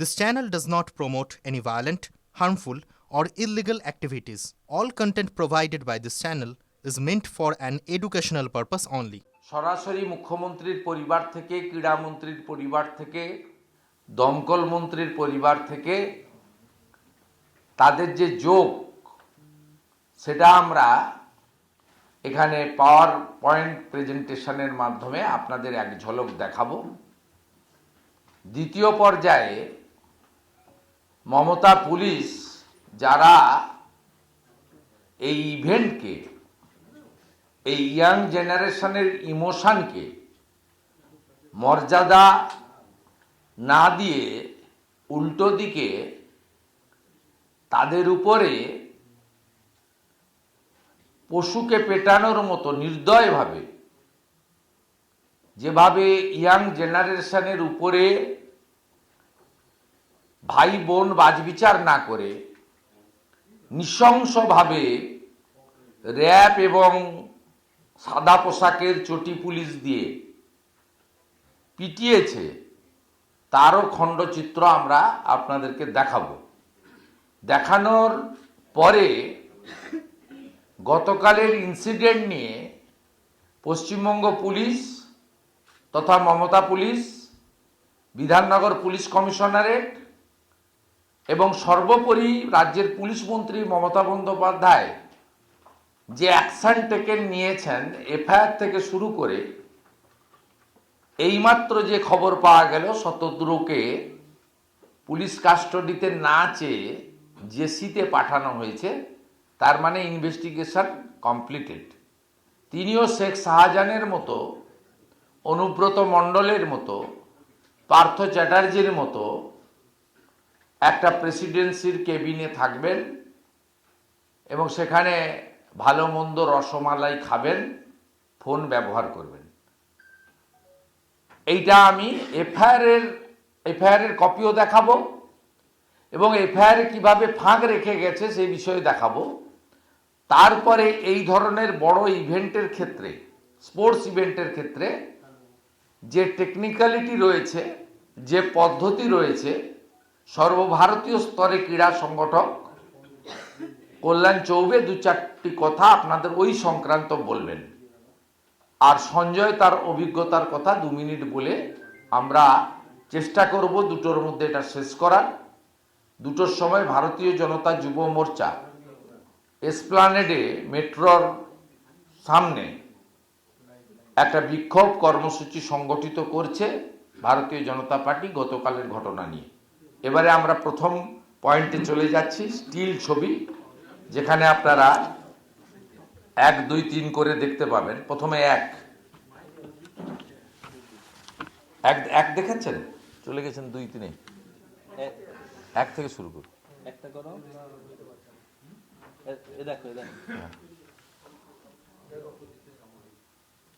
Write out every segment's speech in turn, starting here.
This channel does not promote any violent, harmful, or illegal activities. All content provided by this channel is meant for an educational purpose only. সরাসরি মুখ্যমন্ত্রীর পরিবার থেকে, ক্রীড়ামন্ত্রীর পরিবার থেকে, দমকল মন্ত্রীর পরিবার থেকে তাদের যে যোগ, সেটা আমরা এখানে পাওয়ার পয়েন্ট প্রেজেন্টেশনের মাধ্যমে আপনাদের এক ঝলক দেখাবো। দ্বিতীয় পর্যায়ে মমতা পুলিশ যারা এই ইভেন্টকে, এই ইয়াং জেনারেশনের ইমোশনকে মর্যাদা না দিয়ে উল্টো দিকে তাদের উপরে পশুকে পেটানোর মতো নির্দয়ভাবে যেভাবে ইয়াং জেনারেশনের উপরে ভাই বোন বাজবিচার না করে নৃশংসভাবে র্যাব এবং সাদা পোশাকের চটি পুলিশ দিয়ে পিটিয়েছে, তারও খণ্ডচিত্র আমরা আপনাদেরকে দেখাবো। দেখানোর পরে গতকালের ইনসিডেন্ট নিয়ে পশ্চিমবঙ্গ পুলিশ তথা Mamata police, Bidhannagar police commissionerate এবং সর্বোপরি রাজ্যের পুলিশ মন্ত্রী মমতা বন্দ্যোপাধ্যায় যে অ্যাকশন টেকেন নিয়েছেন, এফআইআর থেকে শুরু করে এইমাত্র যে খবর পাওয়া গেল শতদ্রুকে পুলিশ কাস্টডিতে না চেয়ে জেসিতে পাঠানো হয়েছে, তার মানে ইনভেস্টিগেশন কমপ্লিটেড। তিনিও শেখ শাহজাহানের মতো, অনুব্রত মণ্ডলের মতো, পার্থ চ্যাটার্জির মতো একটা প্রেসিডেন্সির কেবিনে থাকবেন এবং সেখানে ভালো মন্দ রসমালাই খাবেন, ফোন ব্যবহার করবেন। এইটা আমি এফআইআর কপিও দেখাবো এবং এফআইআর কিভাবে ফাঁক রেখে গেছে সেই বিষয়ে দেখাবো। তারপরে এই ধরনের বড় ইভেন্টের ক্ষেত্রে, স্পোর্টস ইভেন্টের ক্ষেত্রে যে টেকনিক্যালিটি রয়েছে, যে পদ্ধতি রয়েছে, সর্বভারতীয় স্তরে ক্রীড়া সংগঠক কল্যাণ চৌবে দু চারটি কথা আপনাদের ওই সংক্রান্ত বলবেন, আর সঞ্জয় তার অভিজ্ঞতার কথা 2 মিনিট বলে আমরা চেষ্টা করব দুটোর মধ্যে এটা শেষ করার। দুটোর সময় ভারতীয় জনতা যুব মোর্চা এসপ্লানেডে মেট্রোর সামনে একটা বিক্ষোভ কর্মসূচি সংগঠিত করছে ভারতীয় জনতা পার্টি গতকালের ঘটনা নিয়ে। এবারে আমরা প্রথম পয়েন্টে চলে যাচ্ছি, স্টিল ছবি, যেখানে আপনারা 1, 2, 3 করে দেখতে পাবেন। প্রথমে এক দেখাচ্ছেন, চলে গেছেন 2, 3, 1 থেকে শুরু করুন। একটা করো, এ দেখো,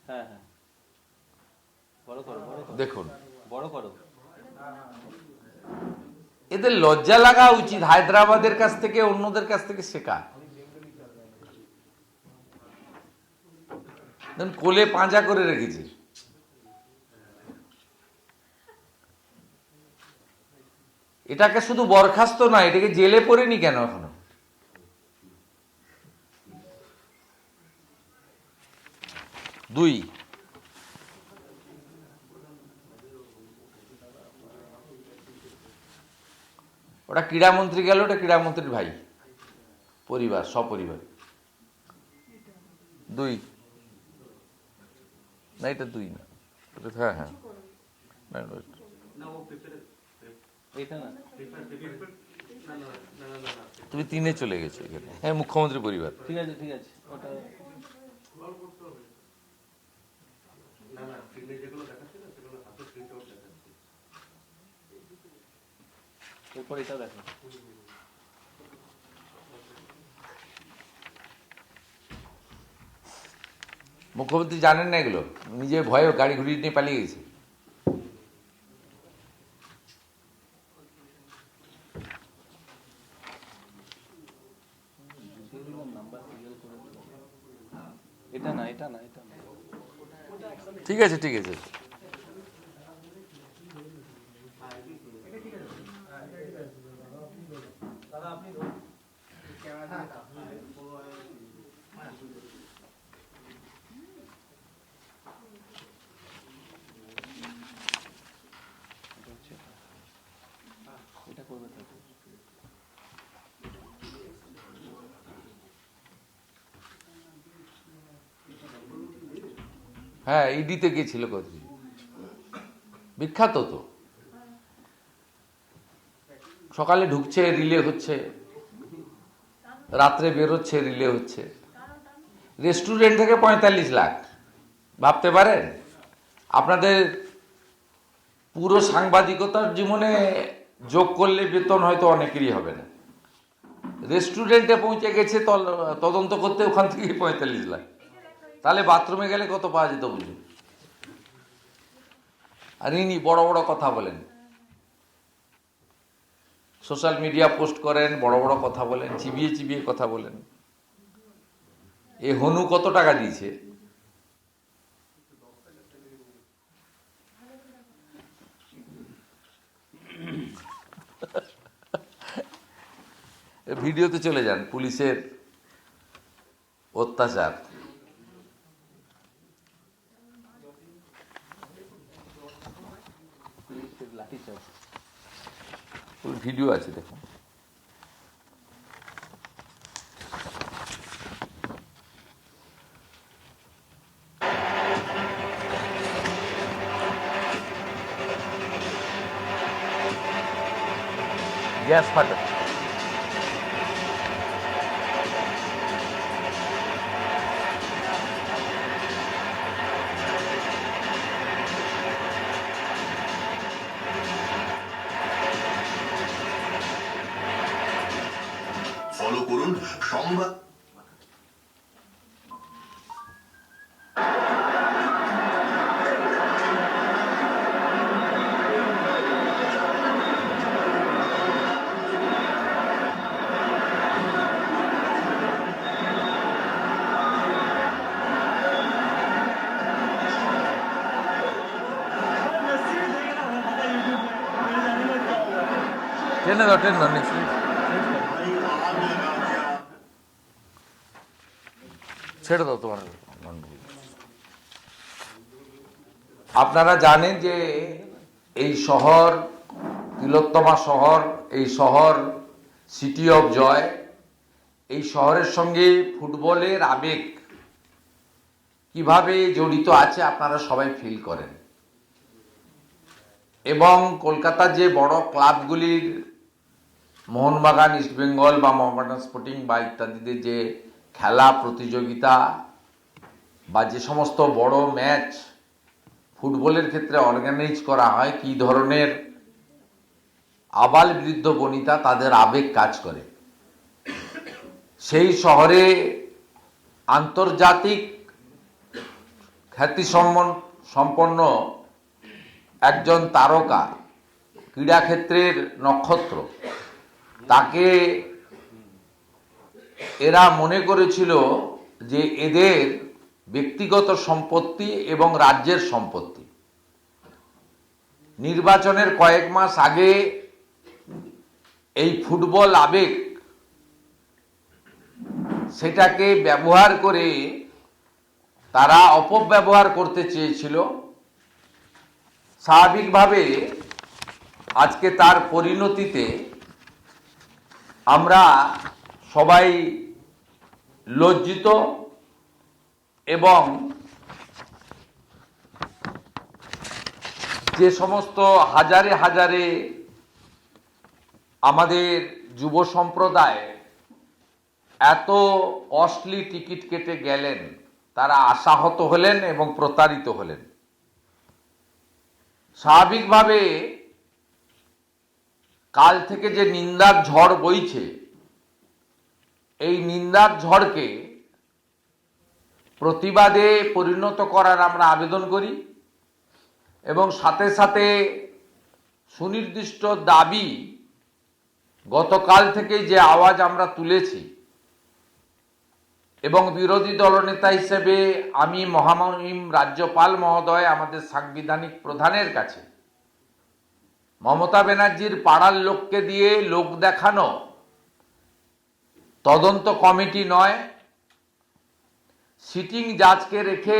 হ্যাঁ হ্যাঁ, বড় করো, দেখুন, বড় করো। এদের লজ্জা লাগা উচিত হায়দ্রাবাদের কাছ থেকে, অন্যদের কাছ থেকে শেখা। কোলে পাঁজা করে রেখেছে। এটাকে শুধু বরখাস্ত নয়, এটাকে জেলে পড়েনি কেন এখনো? দুই, ওটা ক্রীড়ামন্ত্রী গেল, ওটা ক্রীড়ামন্ত্রীর ভাই, পরিবার, সপরিবার। 2 না, এটা 2 না, হ্যাঁ হ্যাঁ, তুমি 3-এ চলে গেছো এখানে। হ্যাঁ, মুখ্যমন্ত্রী পরিবার। ঠিক আছে, ঠিক আছে, ওটা এরপর এটা দেখো। মুখ্যমন্ত্রী জানেন না এগুলো, নিজে ভয়ে গাড়ি ঘুরিয়ে নিয়ে পালিয়ে গেছে। এটা না, এটা না, এটা না। ঠিক আছে, ঠিক আছে। হ্যাঁ, ইডিতে গেছিল কতদিন, বিখ্যাত তো। সকালে ঢুকছে, রিলে হচ্ছে, রাত্রে বেরোচ্ছে, রিলে হচ্ছে। রেস্টুরেন্ট থেকে 45 লাখ, ভাবতে পারেন? আপনাদের পুরো সাংবাদিকতার জীবনে যোগ করলে বেতন হয়তো অনেকেরই হবে না। রেস্টুরেন্টে পৌঁছে গেছে তদন্ত করতে, ওখান থেকে 45 লাখ। তাহলে বাথরুমে গেলে কত পাওয়া যেত বুঝুন। আর ইনি বড় বড় কথা বলেন, সোশ্যাল মিডিয়া পোস্ট করেন, বড় বড় কথা বলেন, চিবিয়ে চিবিয়ে কথা বলেন। এ হনু কত টাকা দিয়েছে? ভিডিওতে চলে যান, পুলিশের অত্যাচার। পুলিশের লাঠিচার্জ। ভিডিও আছে, দেখুন। গ্যাস ফাটা। ফলো করুন সংবাদ। টেনে দাও, টেনে দাও, নেক্সট। ছেড়ে দাও তোমার। আপনারা জানেন যে এই শহর, তিলোত্তমা শহর, এই শহর সিটি অফ জয়, এই শহরের সঙ্গে ফুটবলের আবেগ কিভাবে জড়িত আছে আপনারা সবাই ফিল করেন। এবং কলকাতার যে বড় ক্লাবগুলির, মোহনবাগান, ইস্টবেঙ্গল বা মোহামেডান স্পোর্টিং বা ইত্যাদিদের যে খেলা প্রতিযোগিতা বা যে সমস্ত বড় ম্যাচ ফুটবলের ক্ষেত্রে অর্গানাইজ করা হয়, কি ধরনের আবাল বৃদ্ধ বনিতা তাদের আবেগ কাজ করে। সেই শহরে আন্তর্জাতিক খ্যাতি সম্পন্ন একজন তারকা, ক্রীড়াক্ষেত্রের নক্ষত্র, তাকে এরা মনে করেছিল যে এদের ব্যক্তিগত সম্পত্তি এবং রাজ্যের সম্পত্তি। নির্বাচনের কয়েক মাস আগে এই ফুটবল আবেগ, সেটাকে ব্যবহার করে তারা অপব্যবহার করতে চেয়েছিল। স্বাভাবিকভাবে আজকে তার পরিণতিতে আমরা সবাই লজ্জিত এবং যে সমস্ত হাজারে হাজারে আমাদের যুব সম্প্রদায় এত কস্টলি টিকিট কেটে গেলেন, তারা আশাহত হলেন এবং প্রতারিত হলেন। স্বাভাবিকভাবে কাল থেকে যে নিন্দার ঝড় বইছে, এই নিন্দার ঝড়কে প্রতিবাদে পরিণত করার আমরা আবেদন করি এবং সাথে সাথে সুনির্দিষ্ট দাবি গতকাল থেকে যে আওয়াজ আমরা তুলেছি এবং বিরোধী দলনেতা হিসেবে আমি মহামহিম রাজ্যপাল মহোদয়, আমাদের সাংবিধানিক প্রধানের কাছে মমতা ব্যানার্জির পাড়ার লোককে দিয়ে লোক দেখানো তদন্ত কমিটি নয়, সিটিং জাজকে রেখে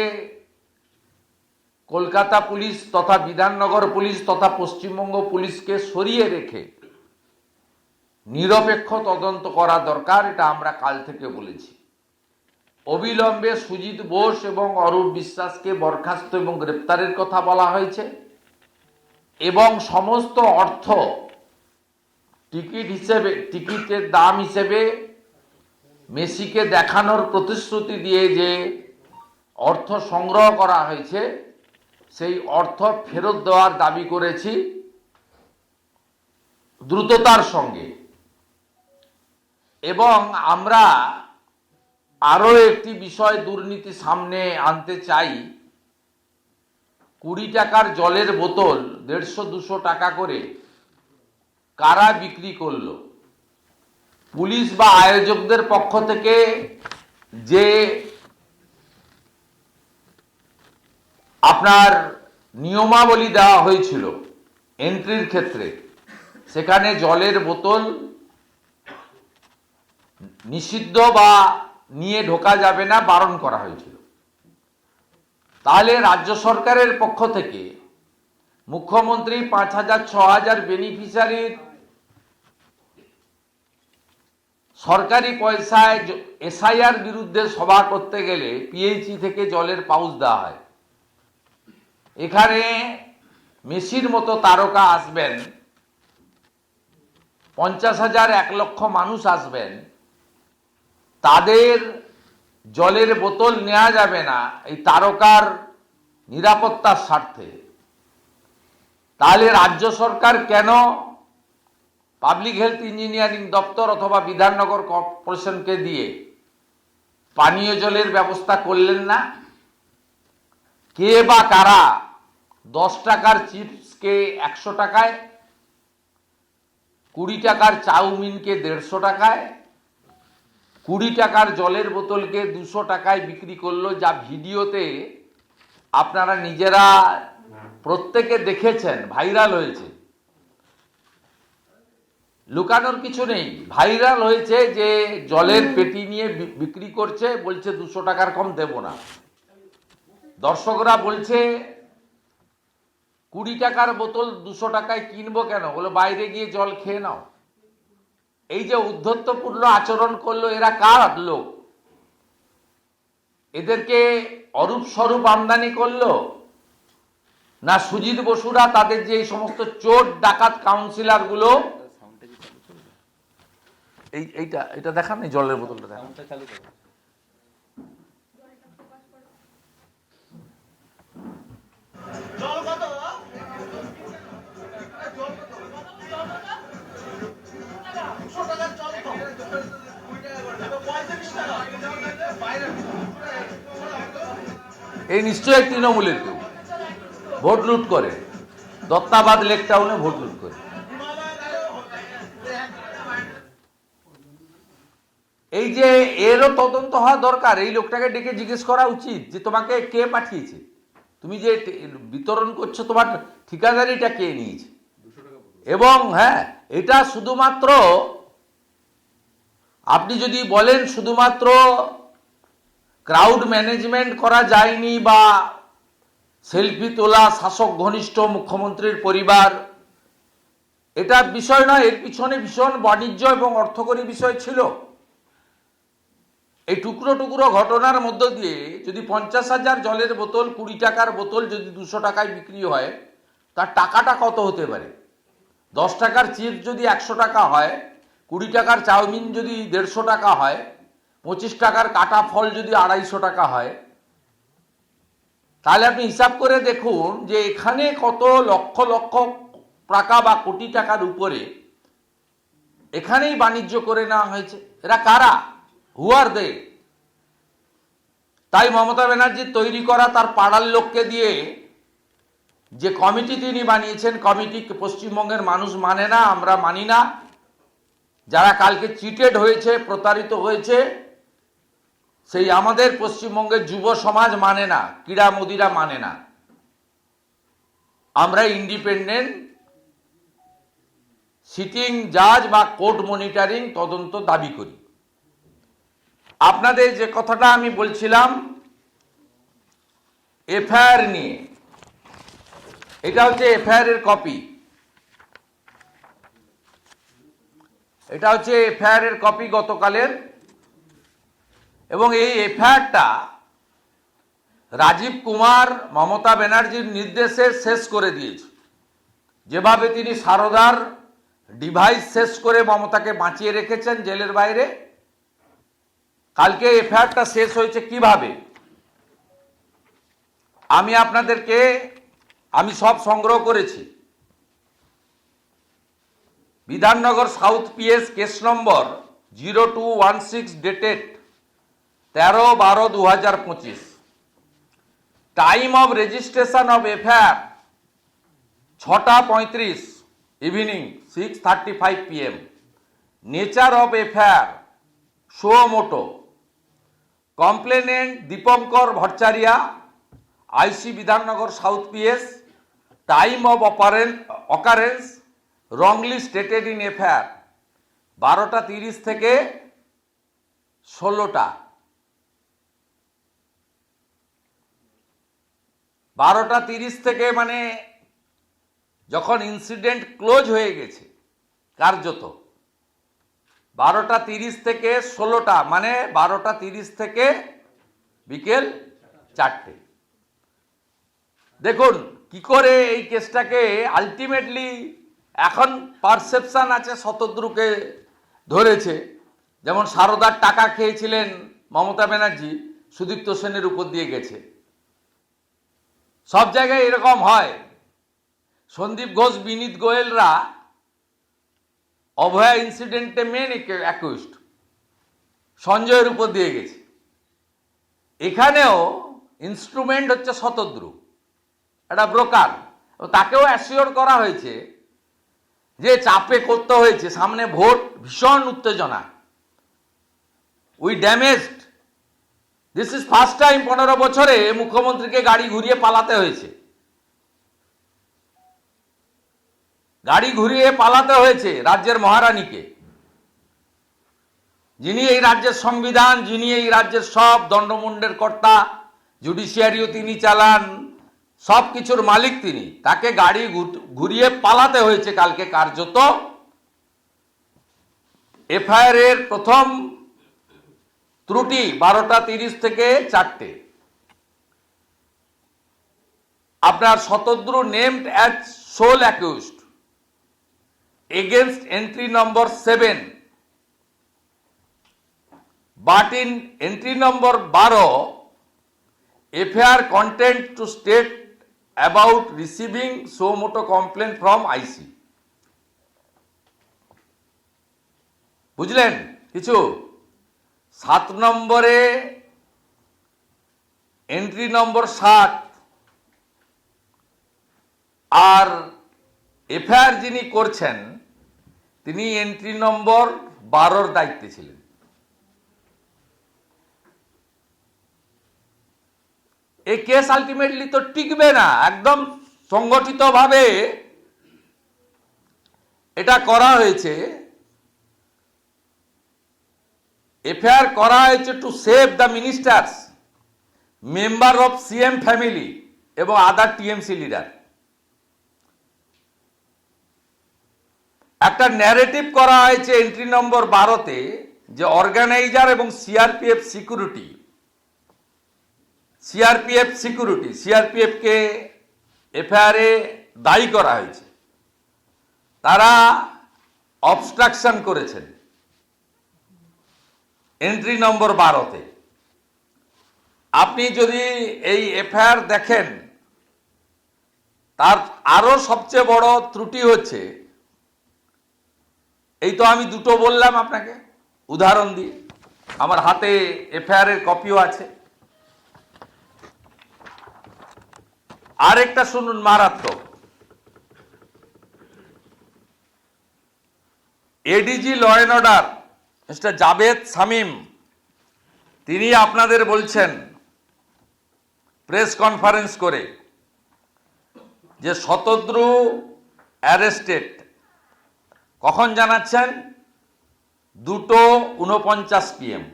কলকাতা পুলিশ তথা বিধাননগর পুলিশ তথা পশ্চিমবঙ্গ পুলিশকে সরিয়ে রেখে নিরপেক্ষ তদন্ত করা দরকার। এটা আমরা কাল থেকে বলেছি অবিলম্বে সুজিত বোস এবং অরূপ বিশ্বাসকে বরখাস্ত এবং গ্রেপ্তারের কথা বলা হয়েছে এবং সমস্ত অর্থ টিকিটের দাম হিসেবে মেসিকে দেখানোর প্রতিশ্রুতি দিয়ে যে অর্থ সংগ্রহ করা হয়েছে সেই অর্থ ফেরত দেওয়ার দাবি করেছি দ্রুততার সঙ্গে। এবং আমরা আরও একটি বিষয় দুর্নীতি সামনে আনতে চাই। 20 টাকার জলের বোতল 150-200 টাকা করে কারা বিক্রি করলো? পুলিশ বা আয়োজকদের পক্ষ থেকে যে আপনার নিয়মাবলী দেওয়া হয়েছিল এন্ট্রির ক্ষেত্রে, সেখানে জলের বোতল নিষিদ্ধ বা নিয়ে ঢোকা যাবে না, বারণ করা হয়েছিল। তাহলে রাজ্য সরকারের পক্ষ থেকে মুখ্যমন্ত্রী 5,000-6,000 বেনিফিশিয়ারির সরকারি পয়সায় এসআইআর বিরুদ্ধে সভা করতে গেলে পিএইচই থেকে জলের পাউচ দেওয়া হয়। এখানে মেসির মতো তারকা আসবেন, 50,000-1 লক্ষ মানুষ আসবেন, তাদের জলের বোতল নেওয়া যাবে না এই তারকার নিরাপত্তার স্বার্থে। তাহলে রাজ্য সরকার কেন পাবলিক হেলথ ইঞ্জিনিয়ারিং দপ্তর অথবা বিধাননগর কর্পোরেশনকে দিয়ে পানীয় জলের ব্যবস্থা করলেন না? কে বা কারা 10 টাকার চিপসকে 100 টাকায়, 20 টাকার চাউমিনকে 150 টাকায়, 20 টাকার জলের বোতলকে 200 টাকায় বিক্রি করলো, যা ভিডিওতে আপনারা নিজেরা প্রত্যেকে দেখেছেন, ভাইরাল হয়েছে। লুকানোর কিছু নেই, ভাইরাল হয়েছে যে জলের পেটি নিয়ে বিক্রি করছে, বলছে 200 টাকার কম দেব না। দর্শকরা বলছে 20 টাকার বোতল 200 টাকায় কিনবো কেন, বলে বাইরে গিয়ে জল খেয়ে নাও। এই যে উদ্ধত্যপূর্ণ আচরণ করলো, এরা কার লোক? এদেরকে অরূপ স্বরূপ আমদানি করলো না সুজিত বসুরা তাদের যে সমস্ত চোর ডাকাত কাউন্সিলর গুলো? এইটা দেখান, এই জলের বোতলটা দেখান। চালু করো। এই নিশ্চয়ই তৃণমূলের কেউ ভোট লুট করে, দত্তাবাদ লেক টাউনে ভোট লুট করে। এই যে এরও তদন্ত হওয়া দরকার। এই লোকটাকে ডেকে জিজ্ঞেস করা উচিত যে তোমাকে কে পাঠিয়েছে, তুমি যে বিতরণ করছো তোমার ঠিকাদারিটা কে নিয়েছে। এবং হ্যাঁ, এটা শুধুমাত্র আপনি যদি বলেন শুধুমাত্র ক্রাউড ম্যানেজমেন্ট করা যায়নি বা সেলফি তোলা শাসক ঘনিষ্ঠ মুখ্যমন্ত্রীর পরিবার, এটা বিষয় নয়, এর পিছনে ভীষণ বাণিজ্য এবং অর্থকরী বিষয় ছিল। এই টুকরো টুকরো ঘটনার মধ্য দিয়ে যদি 50,000 জলের বোতল 20 টাকার বোতল যদি 200 টাকায় বিক্রি হয়, তার টাকাটা কত হতে পারে? 10 টাকার চিপস যদি 100 টাকা হয়, 20 টাকার চাউমিন যদি 150 টাকা হয়, 25 টাকার কাটা ফল যদি 250 টাকা হয়, তাহলে আপনি হিসাব করে দেখুন যে এখানে কত লক্ষ লক্ষ টাকা বা কোটি টাকার উপরে এখানেই বাণিজ্য করে নেওয়া হয়েছে। এরা কারা? হু আর দে? তাই মমতা ব্যানার্জির তৈরি করা তার পাড়ার লোককে দিয়ে যে কমিটি তিনি বানিয়েছেন, কমিটি পশ্চিমবঙ্গের মানুষ মানে না, আমরা মানি না। যারা কালকে চিটেড হয়েছে, প্রতারিত হয়েছে, সেই আমাদের পশ্চিমবঙ্গের যুব সমাজ মানে না, ক্রীড়া মোদিরা মানে না। আমরা ইন্ডিপেন্ডেন্ট সিটিং জাজ বা কোর্ট মনিটরিং তদন্ত দাবি করি। আপনাদের যে কথাটা আমি বলছিলাম এফআইআর নিয়ে, এটা হচ্ছে এফআইআর এর কপি। এটা হচ্ছে এফআইআর এর কপি গতকালের। এবং এই এফআইআরটা রাজীব কুমার মমতা ব্যানার্জির নির্দেশে শেষ করে দিয়েছে। যেভাবে তিনি সারদার ডিভাইস শেষ করে মমতাকে বাঁচিয়ে রেখেছেন জেলের বাইরে, কালকে এফআইআরটা শেষ হয়েছে কিভাবে আমি আপনাদেরকে সব সংগ্রহ করেছি। Bidhannagar South PS case number 0216 dated 13/12/2025। Time of registration of FIR 6:35 evening 6:35 PM। Nature of FIR suo motu. Complainant Dipankar Bhattacharya, IC Bidhannagar South PS. Time of occurrence wrongly stated in FIR 12:30 থেকে 16টা। 12:30 থেকে মানে যখন ইনসিডেন্ট ক্লোজ হয়ে গেছে কার্যত, 12:30 থেকে 16টা মানে 12:30 থেকে বিকেল 4টে। দেখুন কি করে এই কেসটাকে আলটিমেটলি এখন পারসেপশন আছে শতদ্রুকে ধরেছে। যেমন সারদার টাকা খেয়েছিলেন মমতা ব্যানার্জি, সুদীপ্ত সেনের উপর দিয়ে গেছে। সব জায়গায় এরকম হয়। সন্দীপ ঘোষ, বিনীত গোয়েলরা অভয়া ইনসিডেন্টে মেন অ্যাকিউজড, সঞ্জয়ের উপর দিয়ে গেছে। এখানেও ইনস্ট্রুমেন্ট হচ্ছে শতদ্রু, একটা ব্রোকার। তাকেও অ্যাসিওর করা হয়েছে যে চাপে করতে হয়েছে, সামনে ভোট, ভীষণ উত্তেজনা। We damaged. This is first time 15 বছরে মুখ্যমন্ত্রীকে গাড়ি ঘুরিয়ে পালাতে হয়েছে। গাড়ি ঘুরিয়ে পালাতে হয়েছে রাজ্যের মহারানীকে, যিনি এই রাজ্যের সংবিধান, যিনি এই রাজ্যের সব দণ্ডমুণ্ডের কর্তা, জুডিশিয়ারিও তিনি চালান, সব কিছুর মালিক তিনি। তাকে গাড়ি ঘুরিয়ে পালাতে হয়েছে কালকে কার্যত। এফআইআর এর প্রথম ত্রুটি 12:30 থেকে 4টে। আপনার Shatadru named as sole accused against entry number 7, but in entry number 12 FIR content to state about receiving so moto complaint from IC। বুঝলেন কিছু? 7 নম্বরে এন্ট্রি নম্বর 7 আর এফআইআর যিনি করছেন তিনি এন্ট্রি নম্বর 12-র দায়িত্বে ছিলেন। এই কেস আলটিমেটলি তো টিকবে না। একদম সংগঠিতভাবে এটা করা হয়েছে। এফআইআর করা হয়েছে to save the ministers, member of CM family এবং আদার টিএমসি লিডার। একটা ন্যারেটিভ করা হয়েছে এন্ট্রি নম্বর 12-তে যে অর্গানাইজার এবং সিআরপিএফ সিআরপিএফকে এফআইআরে দায়ী করা হয়েছে। তারা অবস্ট্রাকশন করেছেন এন্ট্রি নম্বর 12-তে। আপনি যদি এই এফআইআর দেখেন, তার আরো সবচেয়ে বড় ত্রুটি হচ্ছে, এই তো আমি দুটো বললাম আপনাকে উদাহরণ দিয়ে, আমার হাতে এফআইআর এর কপিও আছে। আরেকটা শুনুন মারাত্মক। ADG law and order mister Javed Shamim, তিনি আপনাদের বলছেন প্রেস কনফারেন্স করে যে শতদ্রু অ্যারেস্টেড। কখন জানাচ্ছেন? 2:49 PM।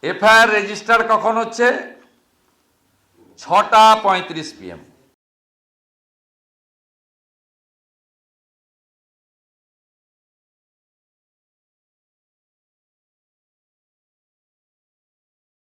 এফআইআর রেজিস্টার কখন হচ্ছে? 6:35 PM।